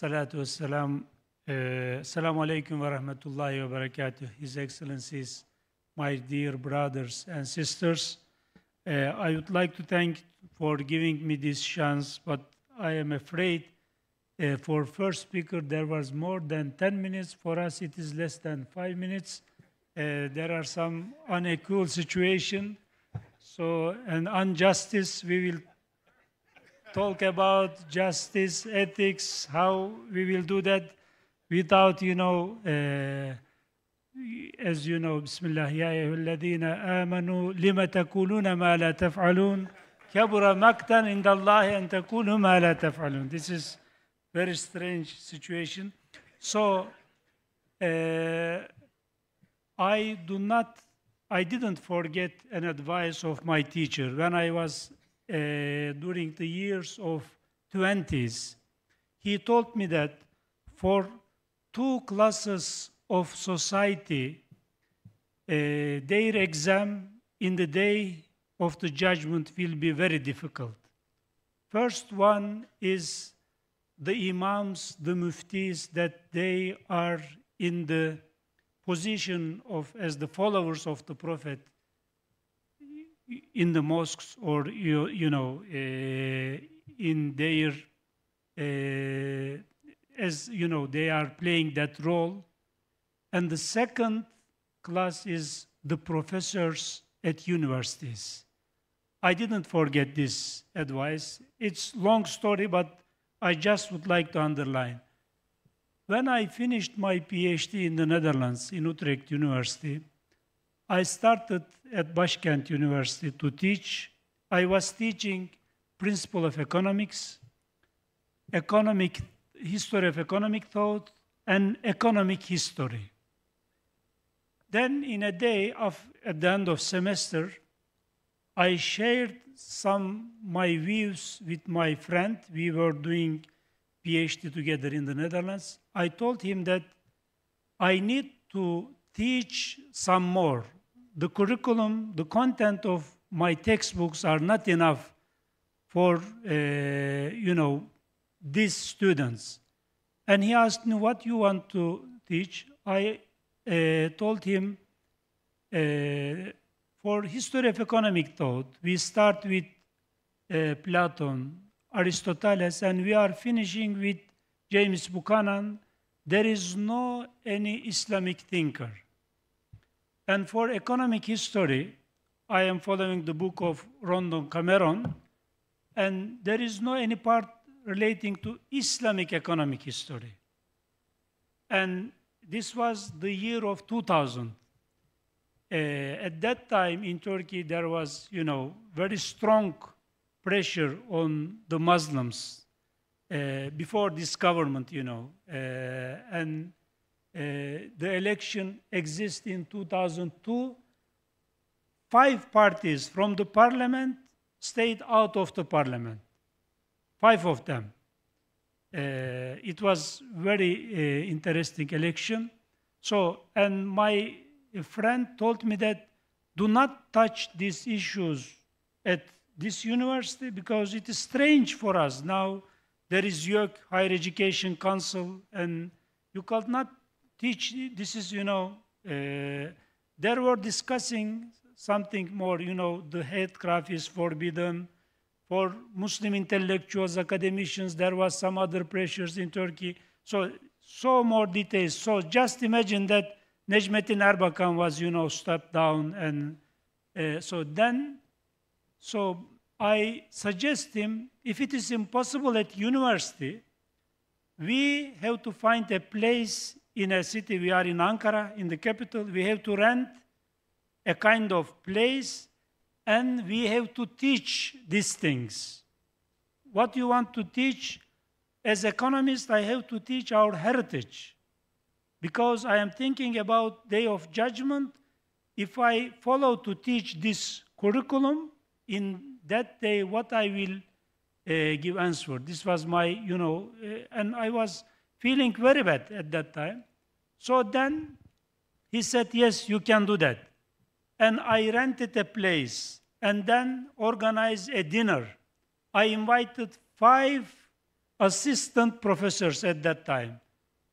Salatu wassalam. Assalamu alaikum wa rahmatullahi wa barakatuh. His Excellencies, my dear brothers and sisters, I would like to thank for giving me this chance, but I am afraid for first speaker there was more than 10 minutes. For us it is less than 5 minutes. There are some unequal situation, so and injustice. We will talk about justice, ethics, how we will do that without, as you know, Bismillah, ya ayyuhalladhina amanu lima taquluna ma la taf'alun kabura maqtan indallahi an taqulu ma la taf'alun. This is very strange situation. So I didn't forget an advice of my teacher when I was during the years of 20s. He told me that for two classes of society, their exam in the day of the judgment will be very difficult. First one is the imams, the muftis, that they are in the position of as the followers of the Prophet in the mosques, or in their as you know, they are playing that role. And the second class is the professors at universities. I didn't forget this advice. It's long story, but I just would like to underline. When I finished my PhD in the Netherlands, in Utrecht University, I started at Başkent University to teach. I was teaching principle of economics, history of economic thought, and economic history. Then in a day at the end of semester, I shared my views with my friend. We were doing PhD together in the Netherlands. I told him that I need to teach some more. The curriculum, the content of my textbooks are not enough for, these students. And he asked me, what you want to teach? I told him, for history of economic thought, we start with Plato, Aristotle, and we are finishing with James Buchanan. There is no any Islamic thinker. And for economic history, I am following the book of Rondon Cameron, and there is no any part relating to Islamic economic history. And this was the year of 2000. At that time in Turkey, there was, very strong pressure on the Muslims before this government, and the election exists in 2002. 5 parties from the parliament stayed out of the parliament. 5 of them. It was very interesting election. So, and my friend told me that do not touch these issues at this university because it is strange for us. Now there is YÖK, Higher Education Council, and you cannot teach. This is, they were discussing something more, the headcraft is forbidden. For Muslim intellectuals, academicians, there was some other pressures in Turkey. So more details. So just imagine that Necmettin Erbakan was, stepped down. And so I suggest him, if it is impossible at university, we have to find a place in a city. We are in Ankara, in the capital. We have to rent a kind of place, and we have to teach these things. What you want to teach? As economist, I have to teach our heritage. Because I am thinking about Day of Judgment. If I follow to teach this curriculum, in that day, what I will give answer. This was my, and I was feeling very bad at that time. So then he said, yes, you can do that. And I rented a place and then organized a dinner. I invited 5 assistant professors at that time.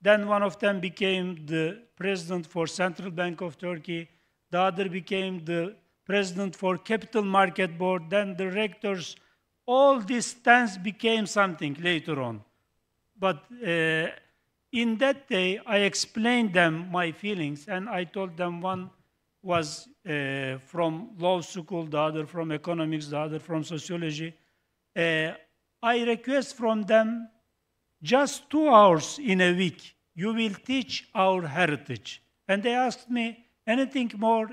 Then one of them became the president for Central Bank of Turkey. The other became the president for Capital Market Board. Then the rectors. All these stands became something later on. But in that day, I explained them my feelings, and I told them one was from law school, the other from economics, the other from sociology. I request from them just 2 hours in a week, you will teach our heritage. And they asked me, anything more,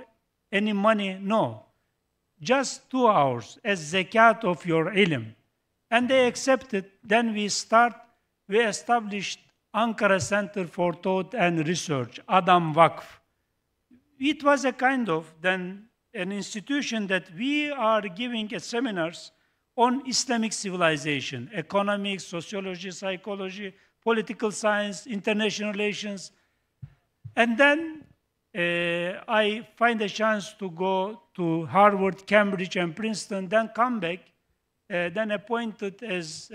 any money? No. Just 2 hours as zakat of your ilm. And they accepted. Then we established Ankara Center for Thought and Research, Adam Vakf. It was a kind of then an institution that we are giving seminars on Islamic civilization, economics, sociology, psychology, political science, international relations. And then I find a chance to go to Harvard, Cambridge, and Princeton, then come back, then appointed as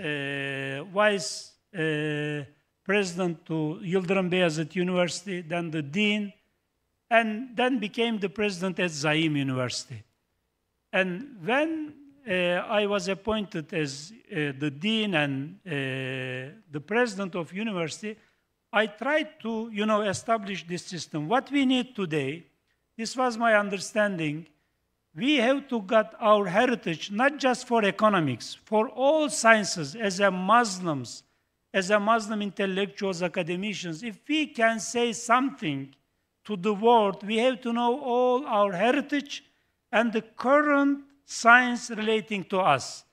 vice president to Yıldırım Beyazıt University, then the dean, and then became the president at Zaim University. And when I was appointed as the dean and the president of university, I tried to, establish this system. What we need today, this was my understanding, we have to get our heritage, not just for economics, for all sciences, as a Muslim intellectuals, academicians. If we can say something to the world, we have to know all our heritage and the current science relating to us.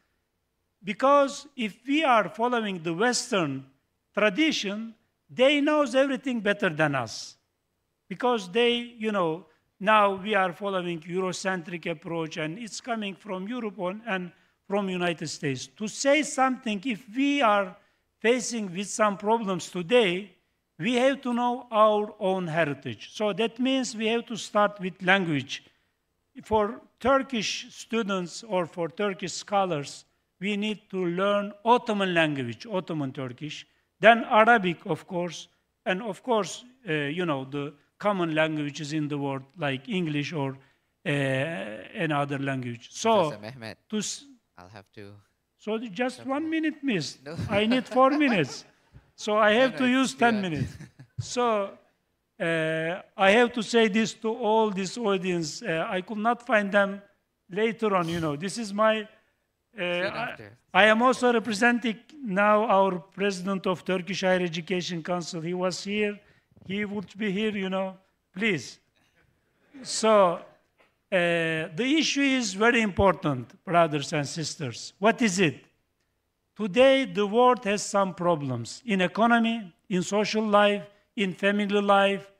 Because if we are following the Western tradition, they know everything better than us. Because they, now we are following Eurocentric approach, and it's coming from Europe and from United States. To say something, if we are facing with some problems today, we have to know our own heritage. So that means we have to start with language. For Turkish students or for Turkish scholars, we need to learn Ottoman language, Ottoman Turkish, then Arabic, of course, and of course, the common languages in the world like English or another language. So, Professor Mehmet, I'll have to... So just 1 minute, miss. No. I need 4 minutes. So I have to use 10 minutes. So I have to say this to all this audience. I could not find them later on, This is my... I am also representing now our president of Turkish Higher Education Council. He was here. He would be here, Please. So the issue is very important, brothers and sisters. What is it? Today, the world has some problems in economy, in social life, in family life,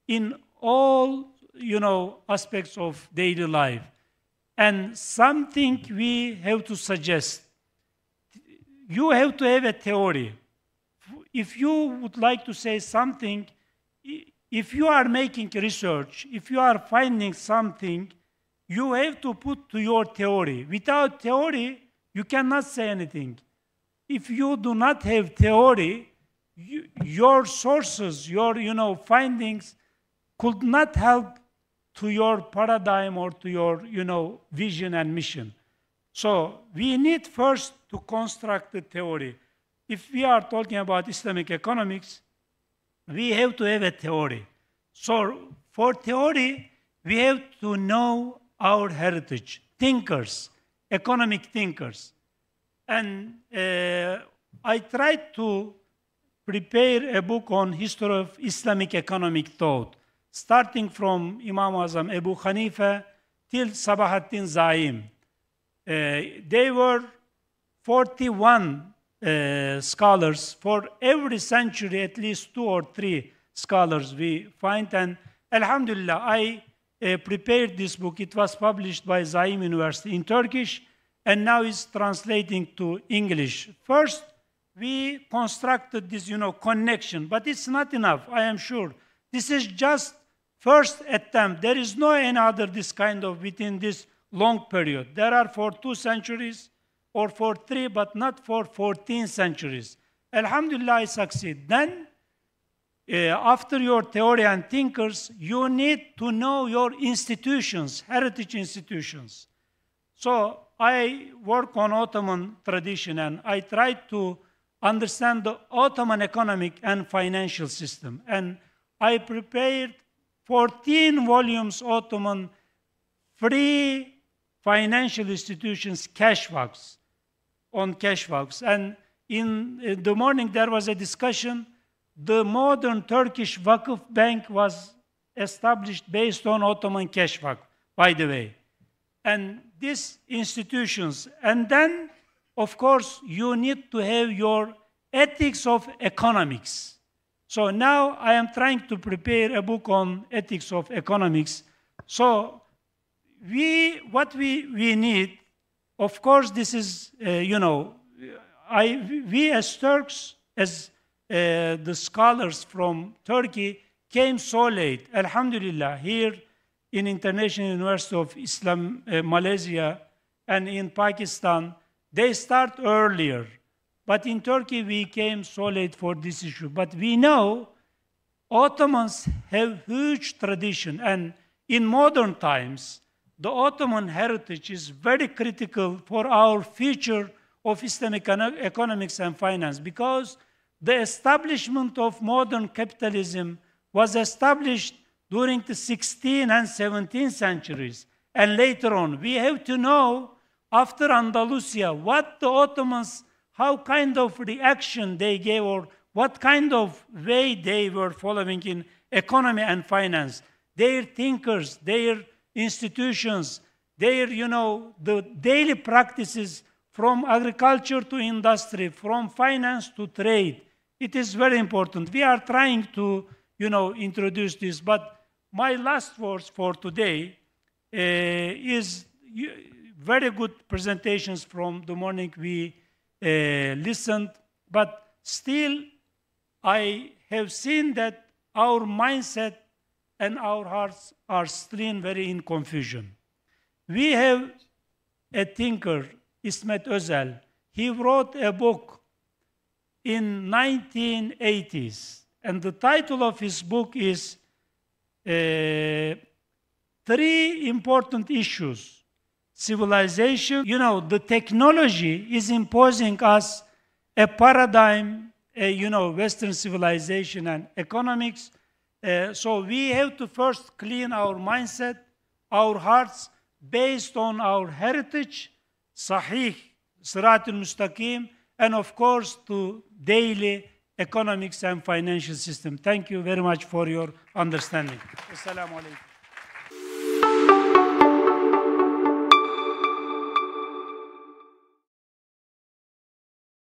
in all, aspects of daily life. And something we have to suggest. You have to have a theory. If you would like to say something, if you are making research, if you are finding something, you have to put to your theory. Without theory, you cannot say anything. If you do not have theory, your sources, your findings could not help to your paradigm or to your vision and mission. So we need first to construct the theory. If we are talking about Islamic economics, we have to have a theory. So for theory, we have to know our heritage, thinkers, economic thinkers. And I tried to prepare a book on history of Islamic economic thought, starting from Imam Azam Ebu Hanifa till Sabahattin Zaim. They were 41 scholars. For every century, at least 2 or 3 scholars we find. And Alhamdulillah, I prepared this book. It was published by Zaim University in Turkish, and now it's translating to English. First, we constructed this, connection, but it's not enough, I am sure. This is just first attempt. There is no any other this kind of within this long period. There are for 2 centuries or for 3, but not for 14 centuries. Alhamdulillah, I succeed. Then, after your theory and thinkers, you need to know your institutions, heritage institutions. So I work on Ottoman tradition, and I try to understand the Ottoman economic and financial system. And I prepared 14 volumes Ottoman free financial institutions cash works, on cash works. And in the morning there was a discussion. The modern Turkish Vakıf Bank was established based on Ottoman cash work, by the way. And these institutions, and then, of course, you need to have your ethics of economics. So now I am trying to prepare a book on ethics of economics. So what we need, of course, this is, we as Turks, as the scholars from Turkey, came so late. Alhamdulillah, here in International University of Islam, Malezia, and in Pakistan, they start earlier. But in Turkey, we came so late for this issue. But we know Ottomans have huge tradition, and in modern times, the Ottoman heritage is very critical for our future of Islamic economics and finance, because the establishment of modern capitalism was established during the 16th and 17th centuries. And later on, we have to know, after Andalusia, what the Ottomans, how kind of reaction they gave, or what kind of way they were following in economy and finance. Their thinkers, their institutions, their, the daily practices from agriculture to industry, from finance to trade. It is very important. We are trying to, introduce this. But my last words for today is very good presentations from the morning we listened. But still, I have seen that our mindset and our hearts are still very in confusion. We have a thinker, İsmet Özel. He wrote a book in 1980s, and the title of his book is Three Important Issues. Civilization, the technology is imposing us a paradigm, Western civilization and economics. So we have to first clean our mindset, our hearts, based on our heritage, Sahih, Sırat-ül Müstakim, and of course to daily economics and financial system. Thank you very much for your understanding. Assalamu alaikum.